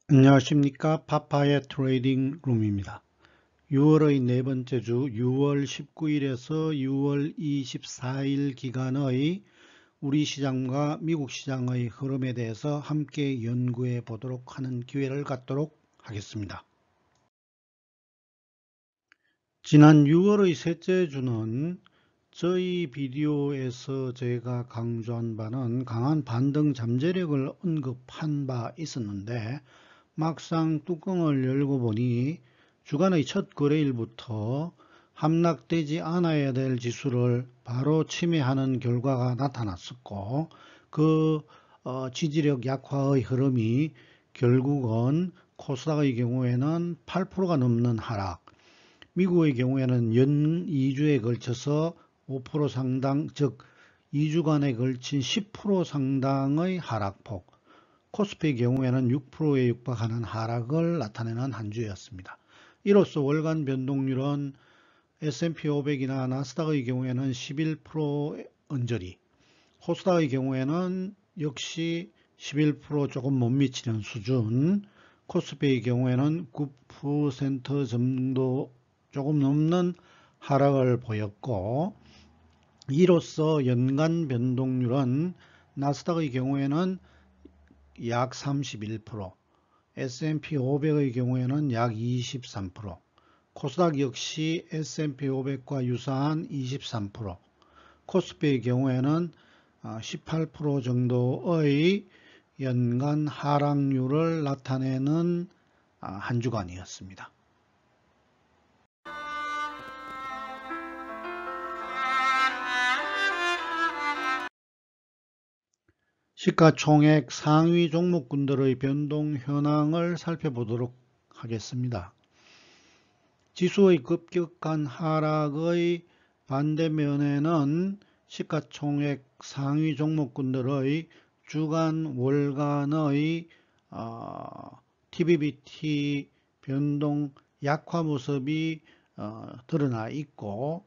안녕하십니까. 파파의 트레이딩 룸입니다. 6월의 네 번째 주 6월 19일에서 6월 24일 기간의 우리 시장과 미국 시장의 흐름에 대해서 함께 연구해 보도록 하는 기회를 갖도록 하겠습니다. 지난 6월의 셋째 주는 저희 비디오에서 제가 강조한 바는 강한 반등 잠재력을 언급한 바 있었는데 막상 뚜껑을 열고 보니 주간의 첫 거래일부터 함락되지 않아야 될 지수를 바로 침해하는 결과가 나타났었고 그 지지력 약화의 흐름이 결국은 코스닥의 경우에는 8%가 넘는 하락, 미국의 경우에는 연 2주에 걸쳐서 5% 상당, 즉 2주간에 걸친 10% 상당의 하락폭, 코스피의 경우에는 6%에 육박하는 하락을 나타내는 한 주였습니다. 이로써 월간 변동률은 S&P 500이나 나스닥의 경우에는 11% 언저리, 코스닥의 경우에는 역시 11% 조금 못 미치는 수준, 코스피의 경우에는 9% 정도 조금 넘는 하락을 보였고, 이로써 연간 변동률은 나스닥의 경우에는 약 31%, S&P 500의 경우에는 약 23%, 코스닥 역시 S&P 500과 유사한 23%, 코스피의 경우에는 18% 정도의 연간 하락률을 나타내는 한 주간이었습니다. 시가총액 상위 종목군들의 변동 현황을 살펴보도록 하겠습니다. 지수의 급격한 하락의 반대면에는 시가총액 상위 종목군들의 주간, 월간의 TBBT 변동 약화 모습이 드러나 있고,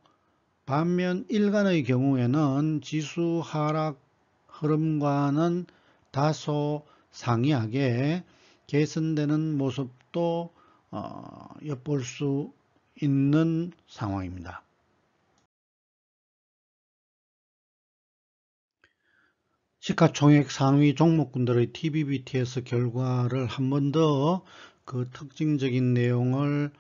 반면 일간의 경우에는 지수 하락 흐름과는 다소 상이하게 개선되는 모습도 엿볼 수 있는 상황입니다. 시가총액 상위 종목군들의 TBBTS 결과를 한 번 더 그 특징적인 내용을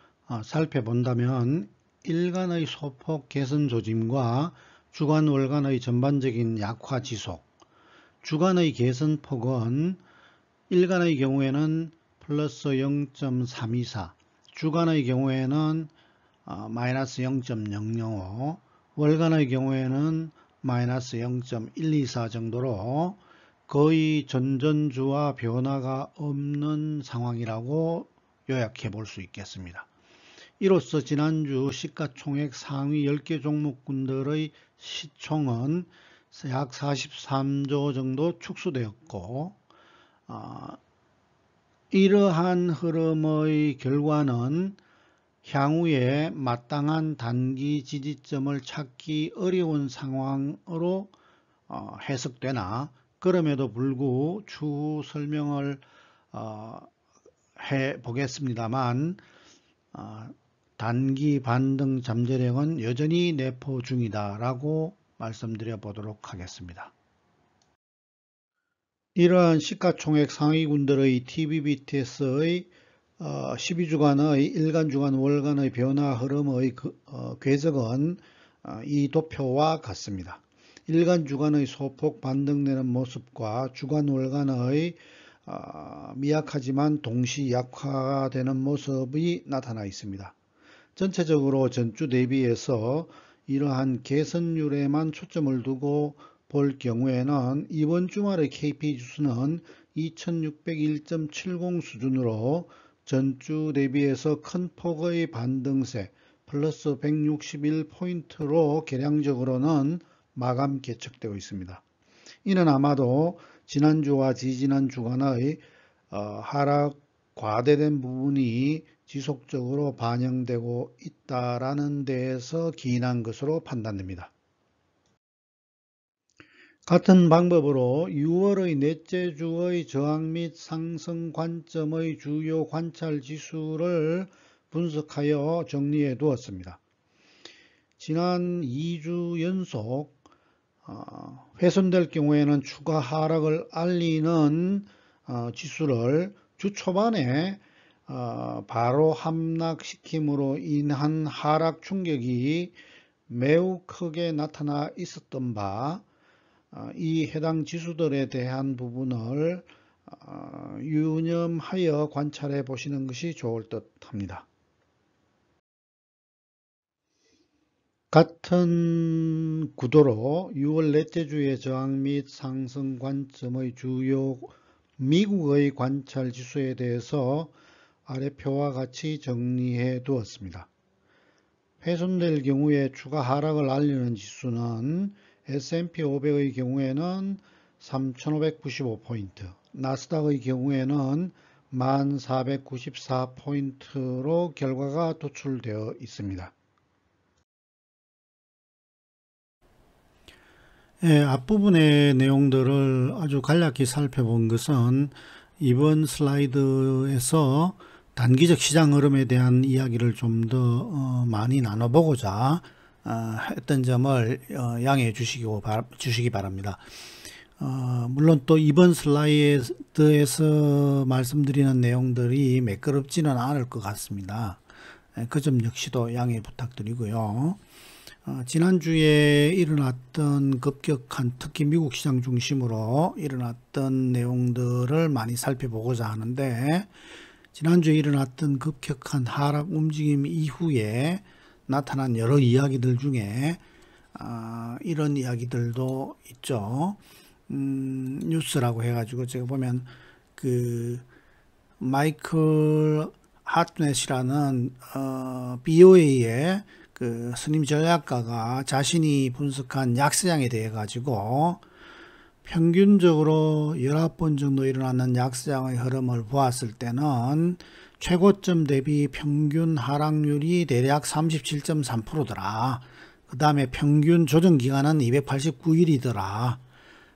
살펴본다면 일간의 소폭 개선 조짐과 주간 월간의 전반적인 약화 지속, 주간의 개선폭은 일간의 경우에는 플러스 0.324, 주간의 경우에는 마이너스 0.005, 월간의 경우에는 마이너스 0.124 정도로 거의 전전주와 변화가 없는 상황이라고 요약해 볼 수 있겠습니다. 이로써 지난주 시가총액 상위 10개 종목군들의 시총은 약 43조 정도 축소되었고, 이러한 흐름의 결과는 향후에 마땅한 단기 지지점을 찾기 어려운 상황으로 해석되나, 그럼에도 불구하고 추후 설명을 해 보겠습니다만, 단기 반등 잠재력은 여전히 내포 중이다 라고 말씀드려 보도록 하겠습니다. 이러한 시가총액 상위군들의 TBBTS의 12주간의 일간, 주간, 월간의 변화 흐름의 궤적은 이 도표와 같습니다. 일간, 주간의 소폭 반등되는 모습과 주간, 월간의 미약하지만 동시 약화되는 모습이 나타나 있습니다. 전체적으로 전주 대비해서 이러한 개선율에만 초점을 두고 볼 경우에는 이번 주말의 KP 지수는 2601.70 수준으로 전주 대비해서 큰 폭의 반등세 플러스 161포인트로 계량적으로는 마감 개척되고 있습니다. 이는 아마도 지난주와 지지난 주간의 하락 과대된 부분이 지속적으로 반영되고 있다라는 데에서 기인한 것으로 판단됩니다. 같은 방법으로 6월의 넷째 주의 저항 및 상승 관점의 주요 관찰 지수를 분석하여 정리해 두었습니다. 지난 2주 연속 훼손될 경우에는 추가 하락을 알리는 지수를 주 초반에 바로 함락시킴으로 인한 하락 충격이 매우 크게 나타나 있었던 바, 이 해당 지수들에 대한 부분을 유념하여 관찰해 보시는 것이 좋을 듯 합니다. 같은 구도로 6월 넷째 주의 저항 및 상승 관점의 주요 미국의 관찰 지수에 대해서 아래 표와 같이 정리해 두었습니다. 훼손될 경우에 추가 하락을 알리는 지수는 S&P 500의 경우에는 3,595포인트, 나스닥의 경우에는 1,494포인트로 결과가 도출되어 있습니다. 앞부분의 내용들을 아주 간략히 살펴본 것은 이번 슬라이드에서 단기적 시장 흐름에 대한 이야기를 좀 더 많이 나눠보고자 했던 점을 양해해 주시기 바랍니다. 물론 또 이번 슬라이드에서 말씀드리는 내용들이 매끄럽지는 않을 것 같습니다. 그 점 역시도 양해 부탁드리고요. 지난주에 일어났던 급격한, 특히 미국 시장 중심으로 일어났던 내용들을 많이 살펴보고자 하는데, 지난주에 일어났던 급격한 하락 움직임 이후에 나타난 여러 이야기들 중에 이런 이야기들도 있죠. 뉴스라고 해가지고 제가 보면 그 마이클 하트넷이라는 BOA의 그 스님 전략가가 자신이 분석한 약세장에 대해 가지고 평균적으로 19번 정도 일어나는 약세장의 흐름을 보았을 때는 최고점 대비 평균 하락률이 대략 37.3%더라. 그 다음에 평균 조정기간은 289일이더라.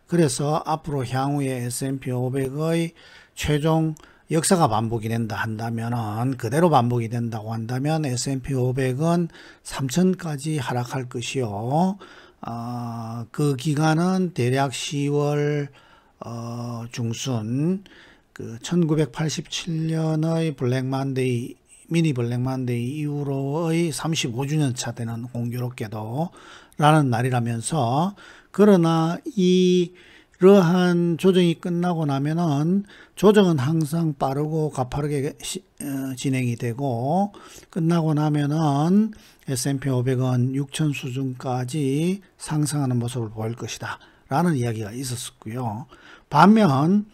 그래서 앞으로 향후에 S&P 500의 최종 역사가 반복이 된다 한다면은, 그대로 반복이 된다고 한다면 S&P 500은 3000까지 하락할 것이요. 그 기간은 대략 10월 중순 그 1987년의 블랙만데이, 미니 블랙만데이 이후로의 35주년 차 되는 공교롭게도 라는 날이라면서, 그러나 이러한 조정이 끝나고 나면은 조정은 항상 빠르고 가파르게 진행이 되고, 끝나고 나면은 S&P 500은 6천 수준까지 상승하는 모습을 보일 것이다 라는 이야기가 있었고요. 반면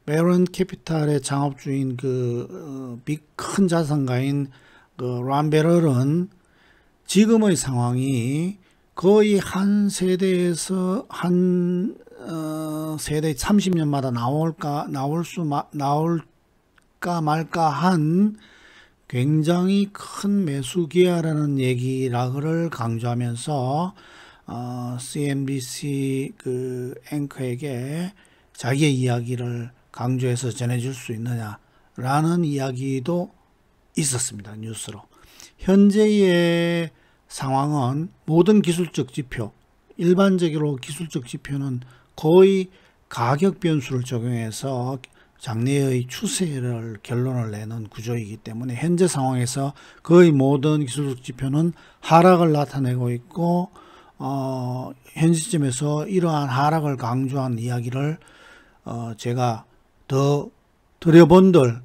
메론 캐피탈의 창업주인 큰 자산가인 람베럴은 지금의 상황이 거의 한 세대에서 한 세대 30년마다 나올까 말까 한 굉장히 큰 매수 기회라는 얘기를 강조하면서 CNBC 그 앵커에게 자기의 이야기를 강조해서 전해줄 수 있느냐라는 이야기도 있었습니다. 뉴스로. 현재의 상황은 모든 기술적 지표, 일반적으로 기술적 지표는 거의 가격 변수를 적용해서 장래의 추세를 결론을 내는 구조이기 때문에 현재 상황에서 거의 모든 기술적 지표는 하락을 나타내고 있고, 현재 시점에서 이러한 하락을 강조한 이야기를 제가 더 드려본들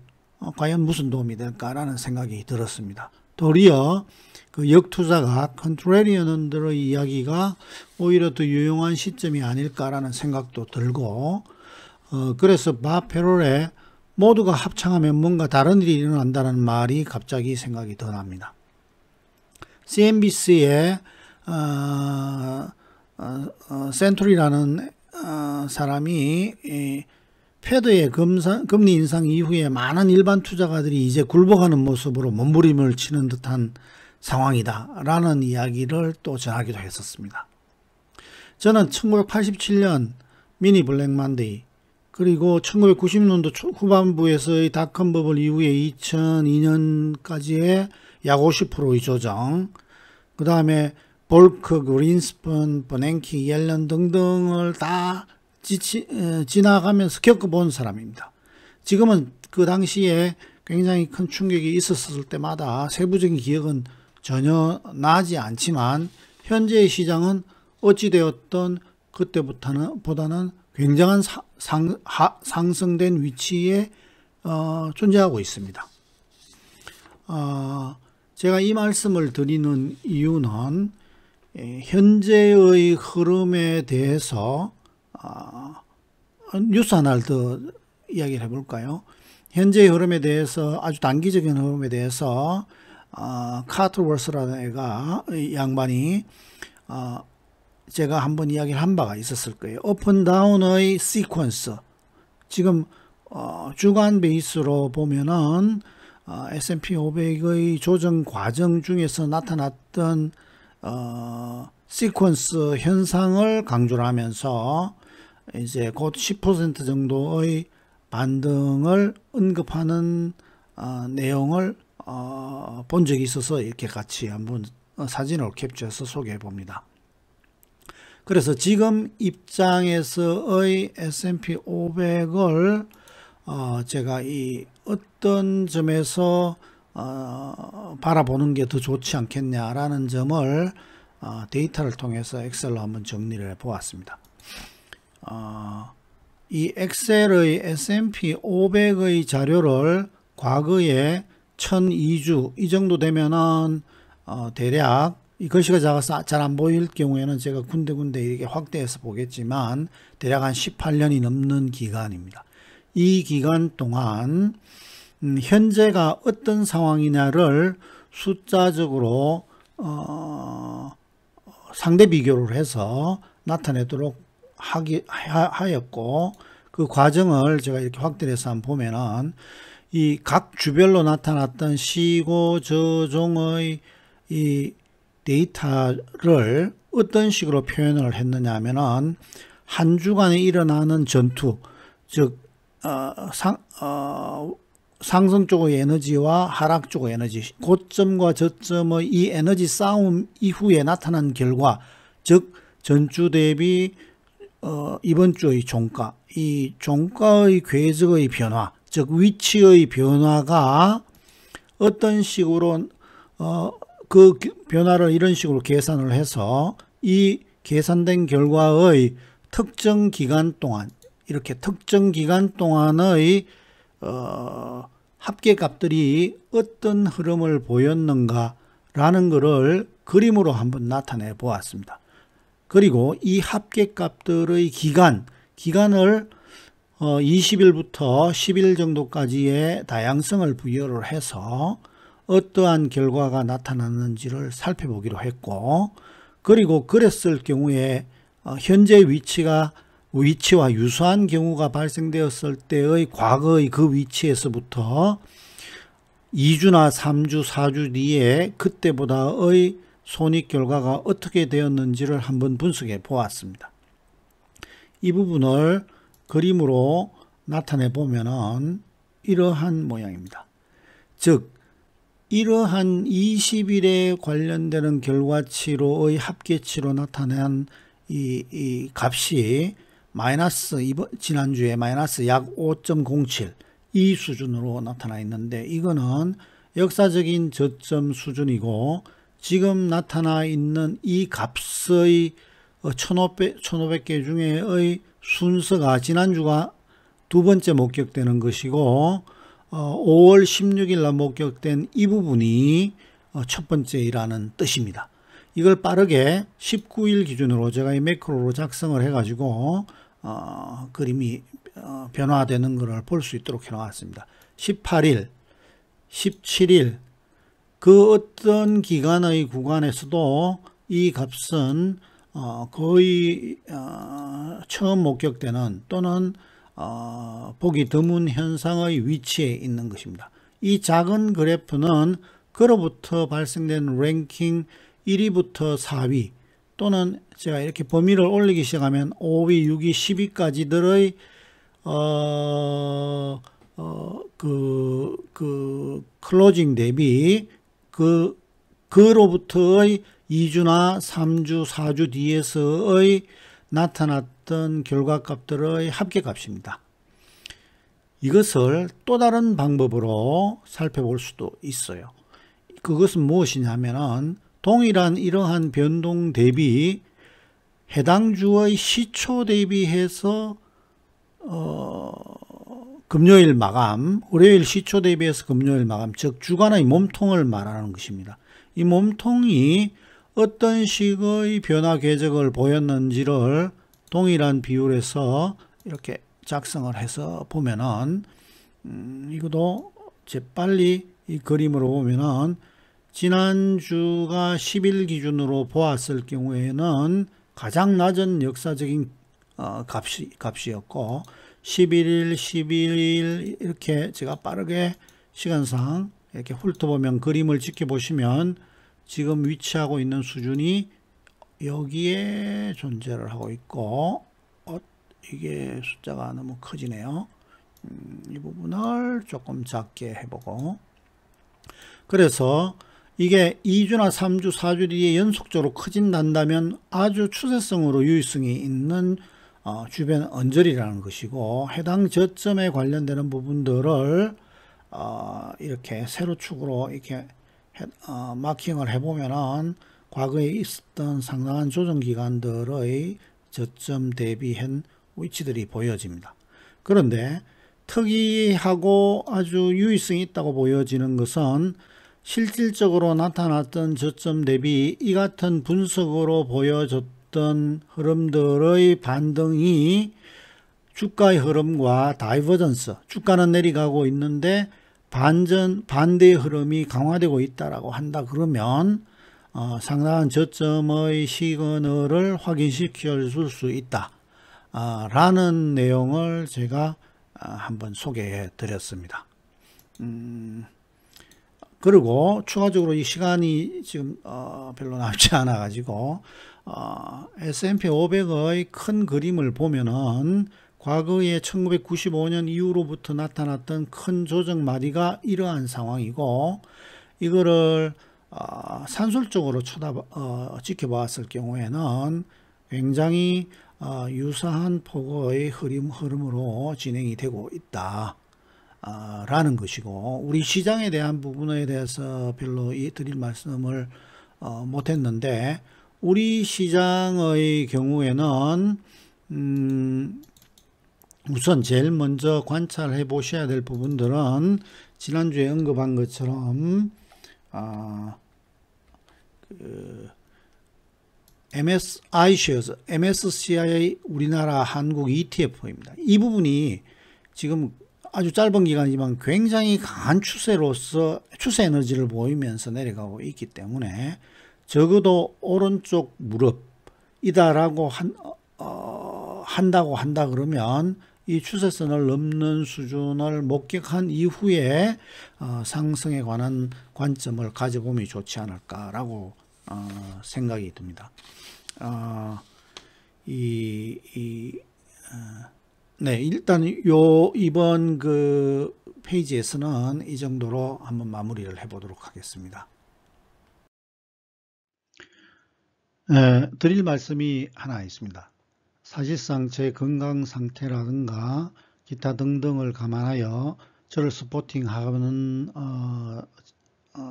과연 무슨 도움이 될까라는 생각이 들었습니다. 도리어 그 역투자가 컨트레리언들의 이야기가 오히려 더 유용한 시점이 아닐까라는 생각도 들고, 그래서 밥 페롤의 모두가 합창하면 뭔가 다른 일이 일어난다는 말이 갑자기 생각이 더 납니다. CNBC의 센토리라는 사람이 패드의 금리 인상 이후에 많은 일반 투자가들이 이제 굴복하는 모습으로 몸부림을 치는 듯한 상황이다 라는 이야기를 또 전하기도 했었습니다. 저는 1987년 미니 블랙 만데이, 그리고 1990년도 후반부에서의 닷컴 버블 이후에 2002년까지의 약 50%의 조정, 그 다음에 볼크, 그린스펀, 버냉키, 옐런 등등을 다 지나가면서 겪어본 사람입니다. 지금은 그 당시에 굉장히 큰 충격이 있었을 때마다 세부적인 기억은 전혀 나지 않지만 현재의 시장은 어찌되었던 그때보다는 굉장한 상승된 위치에 존재하고 있습니다. 제가 이 말씀을 드리는 이유는 현재의 흐름에 대해서 뉴스 하나를 더 이야기를 해볼까요? 현재의 흐름에 대해서, 아주 단기적인 흐름에 대해서 카트월스라는 애가, 양반이 제가 한번 이야기를 한 바가 있었을 거예요. 업앤다운의 시퀀스, 지금 주간 베이스로 보면은 S&P 500의 조정 과정 중에서 나타났던 시퀀스 현상을 강조를 하면서 이제 곧 10% 정도의 반등을 언급하는 내용을 본 적이 있어서 이렇게 같이 한번 사진을 캡처해서 소개해 봅니다. 그래서 지금 입장에서의 S&P 500을 제가 이 어떤 점에서 바라보는 게 더 좋지 않겠냐라는 점을 데이터를 통해서 엑셀로 한번 정리를 해 보았습니다. 이 엑셀의 S&P 500의 자료를 과거에 1002주 이 정도 되면은 대략 이 글씨가 작아서 잘 안 보일 경우에는 제가 군데군데 이렇게 확대해서 보겠지만 대략 한 18년이 넘는 기간입니다. 이 기간 동안 현재가 어떤 상황이냐를 숫자적으로 상대 비교를 해서 나타내도록 하였고, 그 과정을 제가 이렇게 확대해서 한번 보면은 이 각 주별로 나타났던 시고 저종의 이 데이터를 어떤 식으로 표현을 했느냐 하면은 한 주간에 일어나는 전투, 즉 상승 쪽의 에너지와 하락 쪽의 에너지, 고점과 저점의 이 에너지 싸움 이후에 나타난 결과, 즉 전주 대비 이번 주의 종가, 이 종가의 궤적의 변화, 즉 위치의 변화가 어떤 식으로 그 변화를 이런 식으로 계산을 해서 이 계산된 결과의 특정 기간 동안, 이렇게 특정 기간 동안의 합계값들이 어떤 흐름을 보였는가 라는 것을 그림으로 한번 나타내 보았습니다. 그리고 이 합계값들의 기간을 20일부터 10일 정도까지의 다양성을 부여를 해서 어떠한 결과가 나타났는지를 살펴보기로 했고, 그리고 그랬을 경우에 현재 위치와 유사한 경우가 발생되었을 때의 과거의 그 위치에서부터 2주나 3주, 4주 뒤에 그때보다의 손익 결과가 어떻게 되었는지를 한번 분석해 보았습니다. 이 부분을 그림으로 나타내 보면은 이러한 모양입니다. 즉 이러한 20일에 관련되는 결과치로의 합계치로 나타난 이 값이 지난주에 마이너스 약 5.07 이 수준으로 나타나 있는데, 이거는 역사적인 저점 수준이고, 지금 나타나 있는 이 값의 1500개 중에의 순서가 지난주가 두 번째 목격되는 것이고 5월 16일 날 목격된 이 부분이 첫 번째이라는 뜻입니다. 이걸 빠르게 19일 기준으로 제가 이 매크로로 작성을 해가지고 그림이 변화되는 것을 볼 수 있도록 해놓았습니다. 18일, 17일 그 어떤 기간의 구간에서도 이 값은 거의 처음 목격되는 또는 보기 드문 현상의 위치에 있는 것입니다. 이 작은 그래프는 그로부터 발생된 랭킹 1위부터 4위, 또는 제가 이렇게 범위를 올리기 시작하면 5위, 6위, 10위까지들의 클로징 대비 그로부터의 2주나 3주, 4주 뒤에서의 나타났던 결과값들의 합계값입니다. 이것을 또 다른 방법으로 살펴볼 수도 있어요. 그것은 무엇이냐면은 동일한 이러한 변동 대비 해당 주의 시초 대비해서 금요일 마감, 월요일 시초 대비해서 금요일 마감, 즉 주간의 몸통을 말하는 것입니다. 이 몸통이 어떤 식의 변화 궤적을 보였는지를 동일한 비율에서 이렇게 작성을 해서 보면은 이것도 재빨리 이 그림으로 보면은 지난주가 10일 기준으로 보았을 경우에는 가장 낮은 역사적인 값이었고 11일, 12일 이렇게 제가 빠르게 시간상 이렇게 훑어보면 그림을 지켜보시면 지금 위치하고 있는 수준이 여기에 존재를 하고 있고 이게 숫자가 너무 커지네요. 이 부분을 조금 작게 해보고 그래서 이게 2주나 3주, 4주 뒤에 연속적으로 커진다면 아주 추세성으로 유의성이 있는 주변 언저리라는 것이고 해당 저점에 관련되는 부분들을 이렇게 세로축으로 이렇게 마킹을 해보면은 과거에 있었던 상당한 조정기간들의 저점 대비한 위치들이 보여집니다. 그런데 특이하고 아주 유의성이 있다고 보여지는 것은 실질적으로 나타났던 저점 대비 이 같은 분석으로 보여졌던 흐름들의 반등이 주가의 흐름과 다이버전스, 주가는 내려가고 있는데 반대의 흐름이 강화되고 있다라고 한다 그러면 상당한 저점의 시그널을 확인시켜 줄 수 있다 라는 내용을 제가 한번 소개해 드렸습니다. 그리고 추가적으로 이 시간이 지금 별로 남지 않아 가지고 S&P 500의 큰 그림을 보면은 과거에 1995년 이후로부터 나타났던 큰 조정 마디가 이러한 상황이고 이거를 산술적으로 지켜봤을 경우에는 굉장히 유사한 폭의 흐름으로 진행이 되고 있다 라는 것이고 우리 시장에 대한 부분에 대해서 별로 드릴 말씀을 못했는데 우리 시장의 경우에는 우선 제일 먼저 관찰해 보셔야 될 부분들은 지난주에 언급한 것처럼 MSI shares, MSCI 우리나라 한국 ETF입니다. 이 부분이 지금 아주 짧은 기간이지만 굉장히 강한 추세로서 추세 에너지를 보이면서 내려가고 있기 때문에 적어도 오른쪽 무릎이다라고 한다고 한다 그러면 이 추세선을 넘는 수준을 목격한 이후에 상승에 관한 관점을 가져보면 좋지 않을까라고 생각이 듭니다. 네, 일단 이번 그 페이지에서는 이 정도로 한번 마무리를 해보도록 하겠습니다. 드릴 말씀이 하나 있습니다. 사실상 제 건강 상태라든가 기타 등등을 감안하여 저를 스포팅하는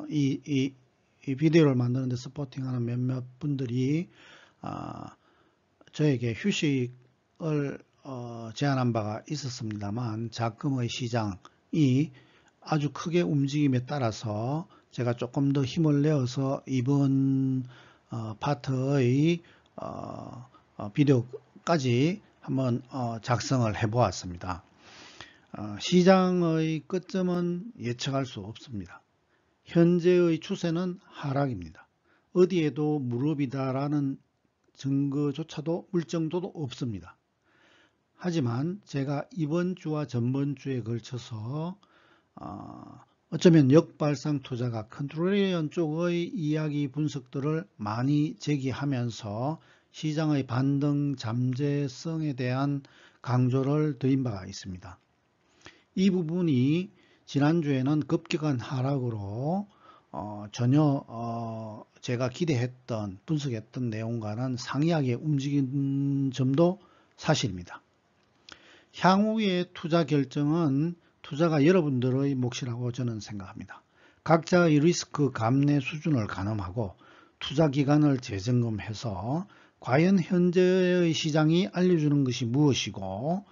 이 비디오를 만드는데 스포팅하는 몇몇 분들이 저에게 휴식을 제안한 바가 있었습니다만 자금의 시장이 아주 크게 움직임에 따라서 제가 조금 더 힘을 내어서 이번 파트의 비디오까지 한번 작성을 해 보았습니다. 시장의 끝점은 예측할 수 없습니다. 현재의 추세는 하락입니다. 어디에도 무릎이다라는 증거조차도 물증도도 없습니다. 하지만 제가 이번 주와 전번 주에 걸쳐서 어쩌면 역발상 투자가 컨트롤리언 쪽의 이야기 분석들을 많이 제기하면서 시장의 반등 잠재성에 대한 강조를 드린 바가 있습니다. 이 부분이 지난주에는 급격한 하락으로 전혀 제가 기대했던 분석했던 내용과는 상이하게 움직인 점도 사실입니다. 향후의 투자 결정은 투자가 여러분들의 몫이라고 저는 생각합니다. 각자의 리스크 감내 수준을 가늠하고 투자 기간을 재점검해서 과연 현재의 시장이 알려주는 것이 무엇이고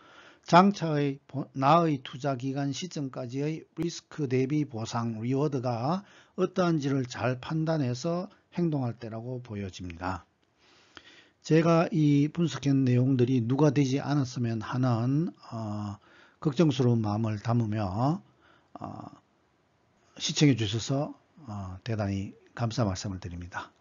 장차의 나의 투자 기간 시점까지의 리스크 대비 보상 리워드가 어떠한지를 잘 판단해서 행동할 때라고 보여집니다. 제가 이 분석한 내용들이 누가 되지 않았으면 하는 걱정스러운 마음을 담으며 시청해 주셔서 대단히 감사 말씀을 드립니다.